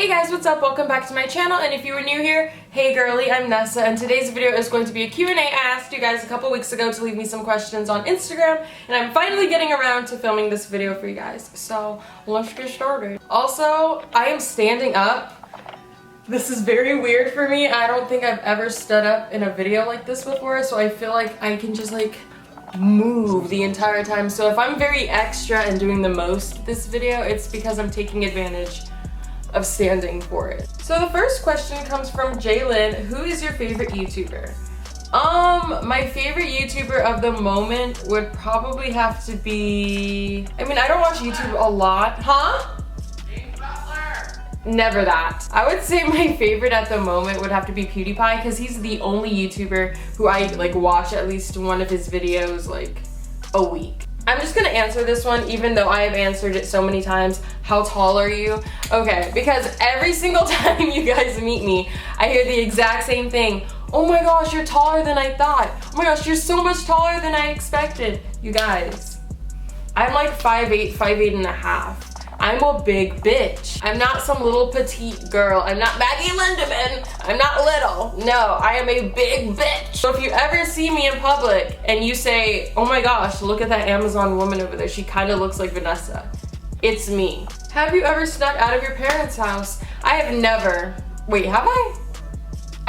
Hey guys, what's up? Welcome back to my channel, and if you were new here, hey girly, I'm Nessa, and today's video is going to be a Q&A. I asked you guys a couple weeks ago to leave me some questions on Instagram, and I'm finally getting around to filming this video for you guys, so let's get started. Also, I am standing up. This is very weird for me. I don't think I've ever stood up in a video like this before, so I feel like I can just like move the entire time. So if I'm very extra and doing the most this video, it's because I'm taking advantage of standing for it. So the first question comes from Jalen. Who is your favorite YouTuber? My favorite YouTuber of the moment would probably have to be, I mean, I don't watch YouTube a lot. Huh? Never that. I would say my favorite at the moment would have to be PewDiePie, because he's the only YouTuber who I like watch at least one of his videos like a week. I'm just gonna answer this one even though I have answered it so many times. How tall are you? Okay, because every single time you guys meet me, I hear the exact same thing. Oh my gosh, you're taller than I thought. Oh my gosh, you're so much taller than I expected. You guys, I'm like 5'8", 5'8 and a half. I'm a big bitch. I'm not some little petite girl. I'm not Maggie Lindemann. I'm not little. No, I am a big bitch. So if you ever see me in public and you say, oh my gosh, look at that Amazon woman over there. She kind of looks like Vanessa. It's me. Have you ever snuck out of your parents' house? I have never. Wait, have I?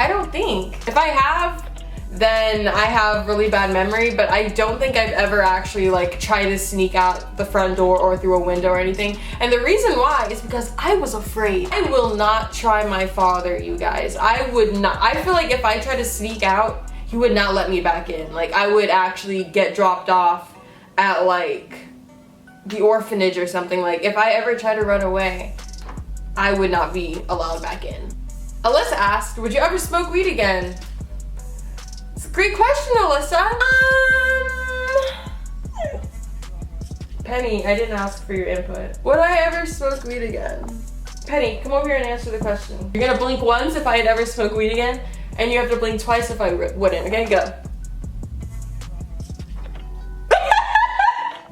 I don't think. If I have, then I have really bad memory, but I don't think I've ever actually like tried to sneak out the front door or through a window or anything. And the reason why is because I was afraid. I will not try my father, you guys. I would not. I feel like if I tried to sneak out, he would not let me back in. Like I would actually get dropped off at like the orphanage or something. Like if I ever try to run away, I would not be allowed back in. Alyssa asked, would you ever smoke weed again? Great question, Alyssa. Penny, I didn't ask for your input. Would I ever smoke weed again? Penny, come over here and answer the question. You're gonna blink once if I had ever smoked weed again, and you have to blink twice if I wouldn't. Okay, go.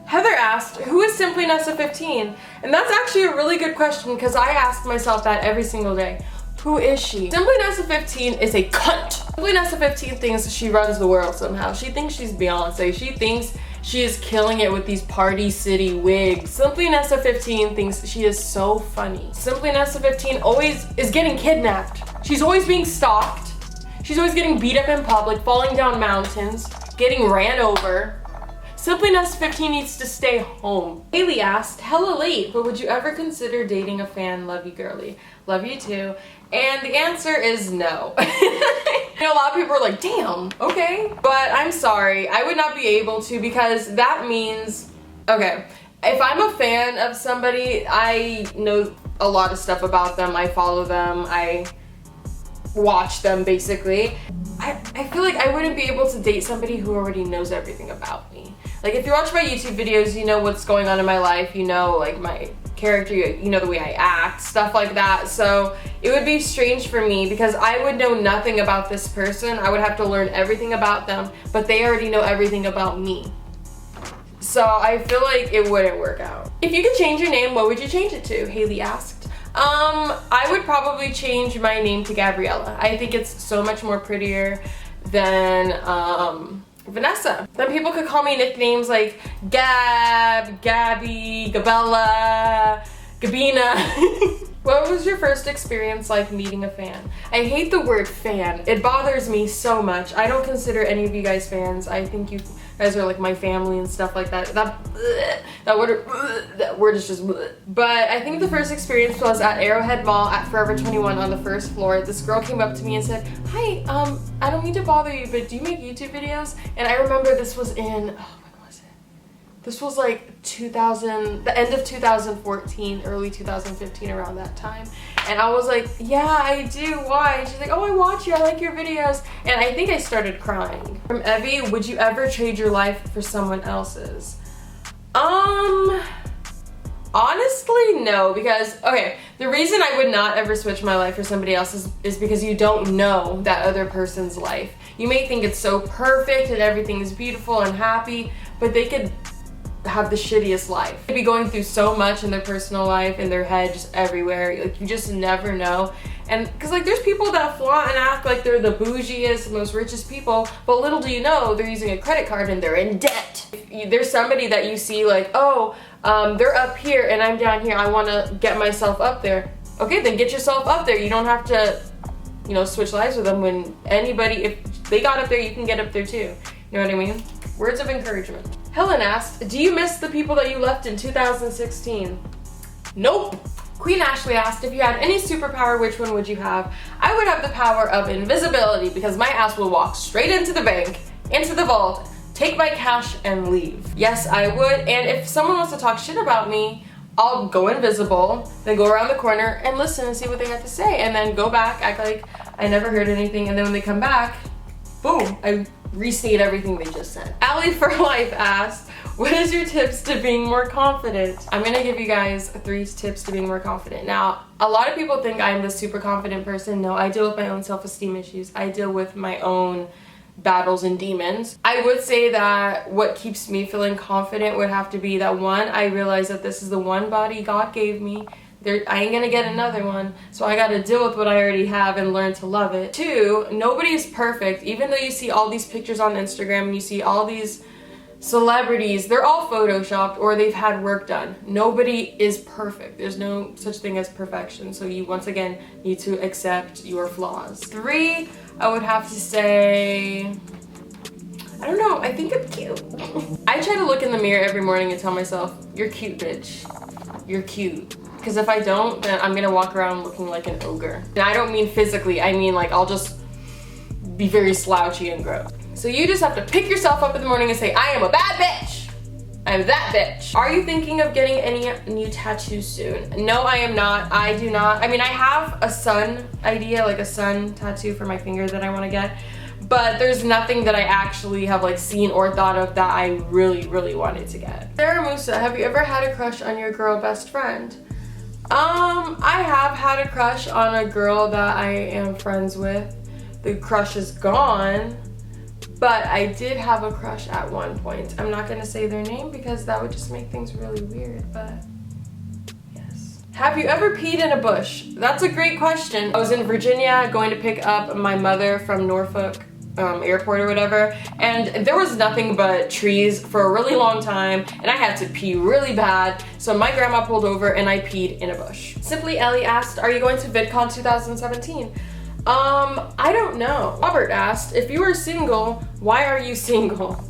Heather asked, who is Simply Nessa 15? And that's actually a really good question because I ask myself that every single day. Who is she? Simply Nessa 15 is a cunt. Simply Nessa 15 thinks she runs the world somehow. She thinks she's Beyonce. She thinks she is killing it with these Party City wigs. Simply Nessa 15 thinks she is so funny. Simply Nessa 15 always is getting kidnapped. She's always being stalked. She's always getting beat up in public, falling down mountains, getting ran over. Simply Nessa 15 needs to stay home. Haley asked, hella late, but would you ever consider dating a fan? Love you, girly. Love you too. And the answer is no. You know, a lot of people are like, damn, okay. But I'm sorry, I would not be able to, because that means, okay, if I'm a fan of somebody, I know a lot of stuff about them. I follow them, I watch them basically. I feel like I wouldn't be able to date somebody who already knows everything about me. Like if you watch my YouTube videos, you know what's going on in my life, you know like my character, you know the way I act, stuff like that. So it would be strange for me because I would know nothing about this person. I would have to learn everything about them, but they already know everything about me. So I feel like it wouldn't work out. If you could change your name, what would you change it to? Haley asked. I would probably change my name to Gabriella. I think it's so much more prettier than Vanessa. Then people could call me nicknames like Gab, Gabby, Gabella, Gabina. What was your first experience like meeting a fan? I hate the word fan. It bothers me so much. I don't consider any of you guys fans. I think you guys are like my family and stuff like that. That word is just bleh. But I think the first experience was at Arrowhead Mall at Forever 21 on the first floor. This girl came up to me and said, hi, I don't mean to bother you, but do you make YouTube videos? And I remember this was in, this was like the end of 2014, early 2015, around that time. And I was like, yeah, I do, why? And she's like, oh, I watch you, I like your videos. And I think I started crying. From Evie, would you ever trade your life for someone else's? Honestly, no, because, okay, the reason I would not ever switch my life for somebody else's is because you don't know that other person's life. You may think it's so perfect and everything is beautiful and happy, but they could have the shittiest life. They'd be going through so much in their personal life, in their head, just everywhere. Like, you just never know. And because like there's people that flaunt and act like they're the bougiest, most richest people, but little do you know they're using a credit card and they're in debt. If there's somebody that you see like, oh, they're up here and I'm down here, I want to get myself up there. Okay, then get yourself up there. You don't have to, you know, switch lives with them. When anybody, if they got up there, you can get up there too. You know what I mean? Words of encouragement. Helen asked, do you miss the people that you left in 2016? Nope. Queen Ashley asked, if you had any superpower, which one would you have? I would have the power of invisibility because my ass will walk straight into the bank, into the vault, take my cash and leave. Yes, I would. And if someone wants to talk shit about me, I'll go invisible, then go around the corner and listen and see what they have to say, and then go back, act like I never heard anything, and then when they come back, boom, I restate everything they just said. Allie for Life asked, what is your tips to being more confident? I'm gonna give you guys 3 tips to being more confident. Now, a lot of people think I'm the super confident person. No, I deal with my own self-esteem issues. I deal with my own battles and demons. I would say that what keeps me feeling confident would have to be that 1, I realize that this is the one body God gave me. I ain't gonna get another one, so I gotta deal with what I already have and learn to love it. 2, nobody is perfect. Even though you see all these pictures on Instagram and you see all these celebrities, they're all photoshopped or they've had work done. Nobody is perfect. There's no such thing as perfection. So you once again need to accept your flaws. 3, I would have to say, I don't know, I think I'm cute. I try to look in the mirror every morning and tell myself, you're cute, bitch. You're cute. Because if I don't, then I'm gonna walk around looking like an ogre. And I don't mean physically, I mean like I'll just be very slouchy and gross. So you just have to pick yourself up in the morning and say, I am a bad bitch. I'm that bitch. Are you thinking of getting any new tattoos soon? No, I am not. I do not. I mean, I have a sun idea, like a sun tattoo for my finger that I want to get, but there's nothing that I actually have like seen or thought of that I really, really wanted to get. Sarah Musa, have you ever had a crush on your girl best friend? I have had a crush on a girl that I am friends with. The crush is gone, but I did have a crush at one point. I'm not gonna say their name because that would just make things really weird, but yes. Have you ever peed in a bush? That's a great question. I was in Virginia going to pick up my mother from Norfolk airport or whatever, and there was nothing but trees for a really long time, and I had to pee really bad, so my grandma pulled over and I peed in a bush. Simply Ellie asked, are you going to VidCon 2017? I don't know. Robert asked, if you are single, why are you single?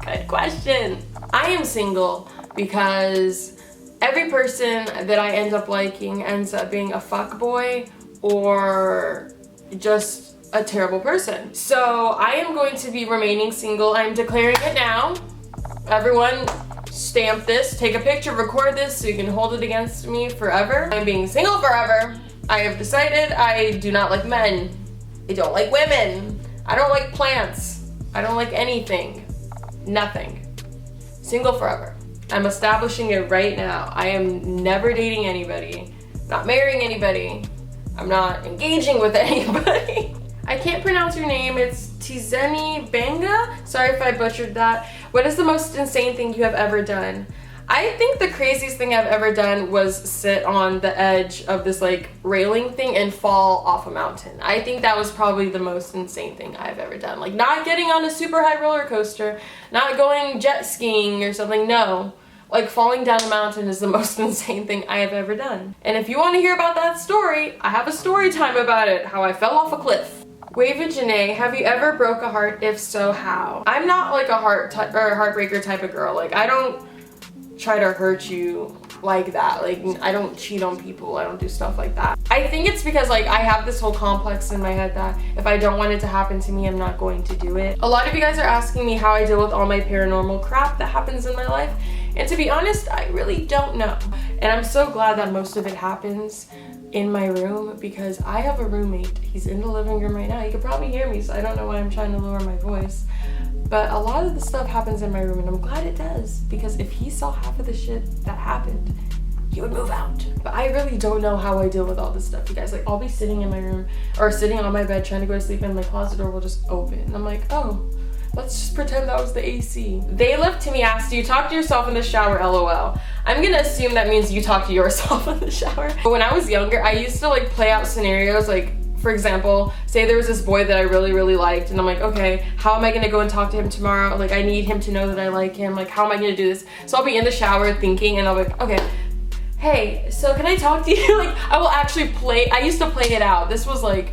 Good question. I am single because every person that I end up liking ends up being a fuckboy or just a terrible person. So I am going to be remaining single. I'm declaring it now. Everyone stamp this, take a picture, record this so you can hold it against me forever. I'm being single forever. I have decided I do not like men. I don't like women. I don't like plants. I don't like anything. Nothing. Single forever. I'm establishing it right now. I am never dating anybody. Not marrying anybody. I'm not engaging with anybody. I can't pronounce your name. It's Tizeni Banga. Sorry if I butchered that. What is the most insane thing you have ever done? I think the craziest thing I've ever done was sit on the edge of this like railing thing and fall off a mountain. I think that was probably the most insane thing I've ever done. Like not getting on a super high roller coaster, not going jet skiing or something, no. Like falling down a mountain is the most insane thing I have ever done. And if you want to hear about that story, I have a story time about it, how I fell off a cliff. Wave and Janae, have you ever broke a heart? If so, how? I'm not like a heartbreaker type of girl. Like I don't try to hurt you like that. Like I don't cheat on people. I don't do stuff like that. I think it's because like I have this whole complex in my head that if I don't want it to happen to me, I'm not going to do it. A lot of you guys are asking me how I deal with all my paranormal crap that happens in my life. And to be honest, I really don't know. And I'm so glad that most of it happens in my room because I have a roommate. He's in the living room right now. You could probably hear me, so I don't know why I'm trying to lower my voice. But a lot of the stuff happens in my room and I'm glad it does because if he saw half of the shit that happened, he would move out. But I really don't know how I deal with all this stuff, you guys. Like I'll be sitting in my room or sitting on my bed trying to go to sleep and my closet door will just open. And I'm like, oh, Let's just pretend that was the AC. They Live to Me asked, do you talk to yourself in the shower, LOL? I'm gonna assume that means you talk to yourself in the shower. But when I was younger, I used to like play out scenarios, like for example, say there was this boy that I really liked, and I'm like, okay, how am I gonna go and talk to him tomorrow? Like I need him to know that I like him. Like how am I gonna do this? So I'll be in the shower thinking, and I'll be like, okay, hey, so can I talk to you? Like I will actually I used to play it out. This was like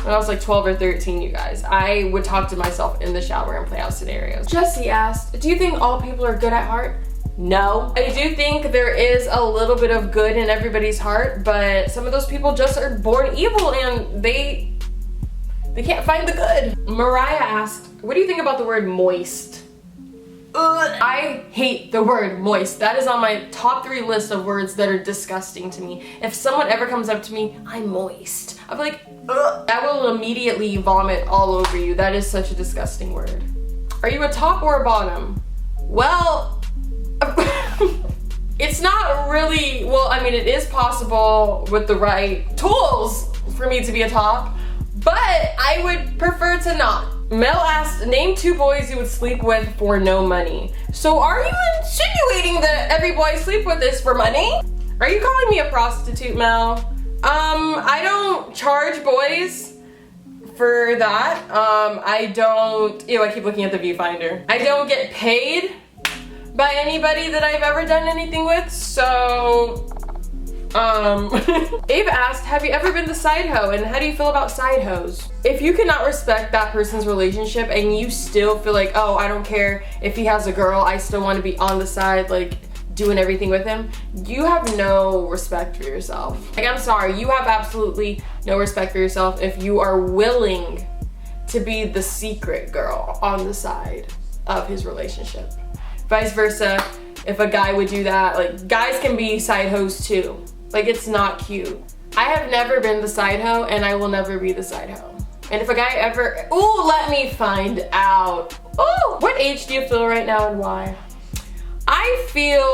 when I was like 12 or 13, you guys. I would talk to myself in the shower and play out scenarios. Jesse asked, do you think all people are good at heart? No. I do think there is a little bit of good in everybody's heart, but some of those people just are born evil and they can't find the good. Mariah asked, what do you think about the word moist? Ugh. I hate the word moist. That is on my top 3 list of words that are disgusting to me. If someone ever comes up to me, I'm moist, I'll be like, ugh. I will immediately vomit all over you. That is such a disgusting word. Are you a top or a bottom? Well, it's not really, well, I mean, it is possible with the right tools for me to be a top, but I would prefer to not. Mel asked, name 2 boys you would sleep with for no money. So are you insinuating that every boy I sleep with is for money? Are you calling me a prostitute, Mel? I don't charge boys for that. I don't, ew, I keep looking at the viewfinder. I don't get paid by anybody that I've ever done anything with, so Abe asked, have you ever been the side hoe, and how do you feel about side hoes? If you cannot respect that person's relationship and you still feel like, oh, I don't care if he has a girl, I still want to be on the side, like doing everything with him, you have no respect for yourself. Like, I'm sorry, you have absolutely no respect for yourself if you are willing to be the secret girl on the side of his relationship. Vice versa, if a guy would do that, like guys can be side hoes too. Like it's not cute. I have never been the side hoe and I will never be the side hoe. And if a guy ever, ooh, let me find out. Ooh, what age do you feel right now and why? I feel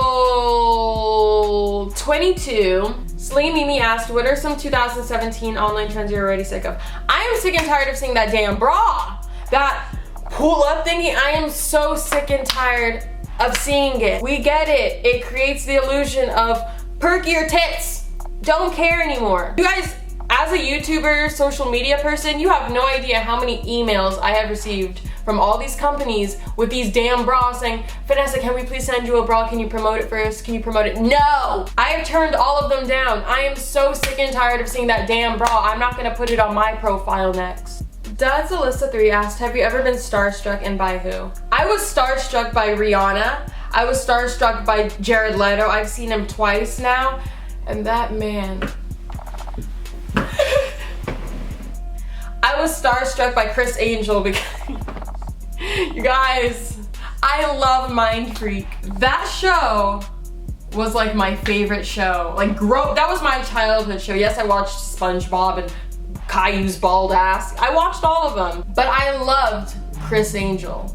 22. Celine Mimi asked, what are some 2017 online trends you're already sick of? I am sick and tired of seeing that damn bra. That pull-up thingy, I am so sick and tired of seeing it. We get it. It creates the illusion of perkier tits. Don't care anymore. You guys, as a YouTuber, social media person, you have no idea how many emails I have received from all these companies with these damn bras saying, Vanessa, can we please send you a bra? Can you promote it for us? Can you promote it? No! I have turned all of them down. I am so sick and tired of seeing that damn bra. I'm not gonna put it on my profile next. Dad's Alyssa 3 asked, have you ever been starstruck and by who? I was starstruck by Rihanna. I was starstruck by Jared Leto. I've seen him twice now. And that man. I was starstruck by Chris Angel because, you guys, I love Mind Freak. That show was like my favorite show. Like, that was my childhood show. Yes, I watched SpongeBob and Caillou's bald ass. I watched all of them. But I loved Chris Angel.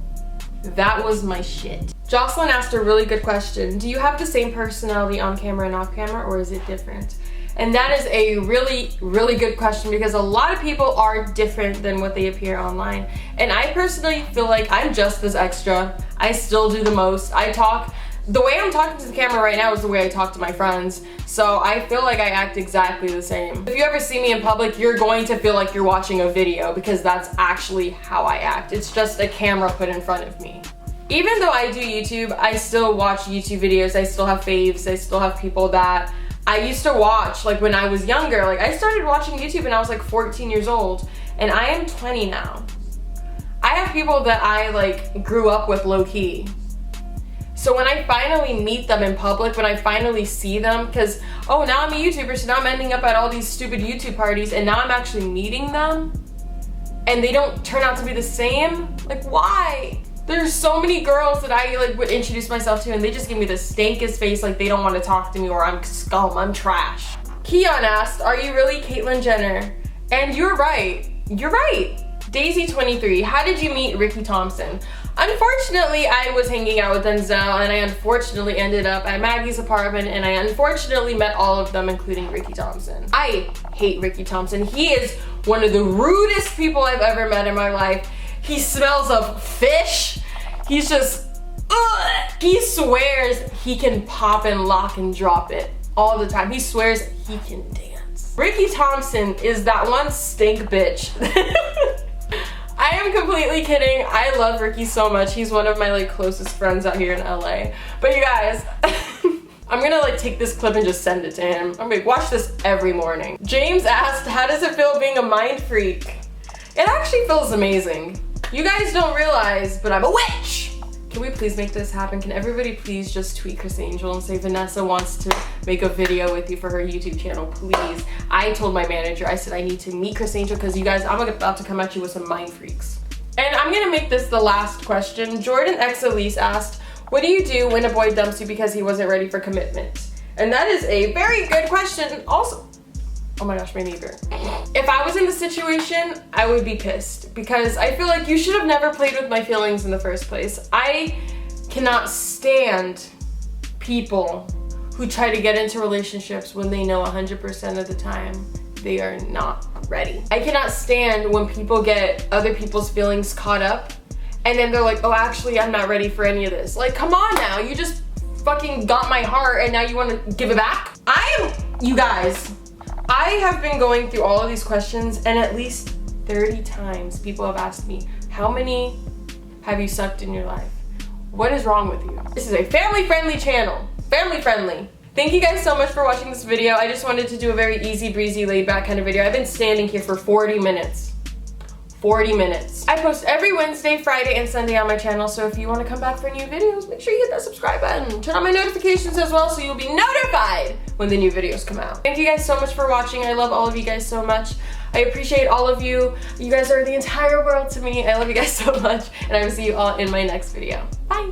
That was my shit. Jocelyn asked a really good question. Do you have the same personality on camera and off camera, or is it different? And that is a really, really good question because a lot of people are different than what they appear online. And I personally feel like I'm just as extra. I still do the most. The way I'm talking to the camera right now is the way I talk to my friends. So I feel like I act exactly the same. If you ever see me in public, you're going to feel like you're watching a video because that's actually how I act. It's just a camera put in front of me. Even though I do YouTube, I still watch YouTube videos. I still have faves. I still have people that I used to watch like when I was younger. Like I started watching YouTube when I was like 14 years old and I am 20 now. I have people that I like grew up with low key. So when I finally meet them in public, when I finally see them, because, oh, now I'm a YouTuber, so now I'm ending up at all these stupid YouTube parties, and now I'm actually meeting them, and they don't turn out to be the same? Like, why? There's so many girls that I like would introduce myself to, and they just give me the stankiest face, like they don't want to talk to me, or I'm scum, I'm trash. Keon asked, are you really Caitlyn Jenner? And you're right. You're right. Daisy23, how did you meet Ricky Thompson? Unfortunately, I was hanging out with Denzel and I unfortunately ended up at Maggie's apartment and I unfortunately met all of them, including Ricky Thompson. I hate Ricky Thompson. He is one of the rudest people I've ever met in my life. He smells of fish. He's just, ugh. He swears he can pop and lock and drop it all the time. He swears he can dance. Ricky Thompson is that one stink bitch. I am completely kidding. I love Ricky so much. He's one of my like closest friends out here in LA. But you guys, I'm gonna like take this clip and just send it to him. I'm gonna watch this every morning. James asked, how does it feel being a mind freak? It actually feels amazing. You guys don't realize, but I'm a witch. Can we please make this happen? Can everybody please just tweet Chris Angel and say Vanessa wants to make a video with you for her YouTube channel, please. I told my manager, I said I need to meet Chris Angel because you guys, I'm about to come at you with some mind freaks. And I'm gonna make this the last question. Jordan X Elise asked, what do you do when a boy dumps you because he wasn't ready for commitment? And that is a very good question. Also, oh my gosh, my neighbor. If I was in the situation, I would be pissed because I feel like you should have never played with my feelings in the first place. I cannot stand people who try to get into relationships when they know 100% of the time they are not ready. I cannot stand when people get other people's feelings caught up and then they're like, oh, actually, I'm not ready for any of this. Like, come on now, you just fucking got my heart and now you want to give it back? You guys, I have been going through all of these questions and at least 30 times people have asked me, how many have you sucked in your life? What is wrong with you? This is a family-friendly channel. Family-friendly. Thank you guys so much for watching this video. I just wanted to do a very easy breezy laid back kind of video. I've been standing here for 40 minutes. 40 minutes. I post every Wednesday, Friday, and Sunday on my channel, so if you want to come back for new videos, make sure you hit that subscribe button. Turn on my notifications as well so you'll be notified when the new videos come out. Thank you guys so much for watching. I love all of you guys so much. I appreciate all of you. You guys are the entire world to me. I love you guys so much, and I will see you all in my next video. Bye.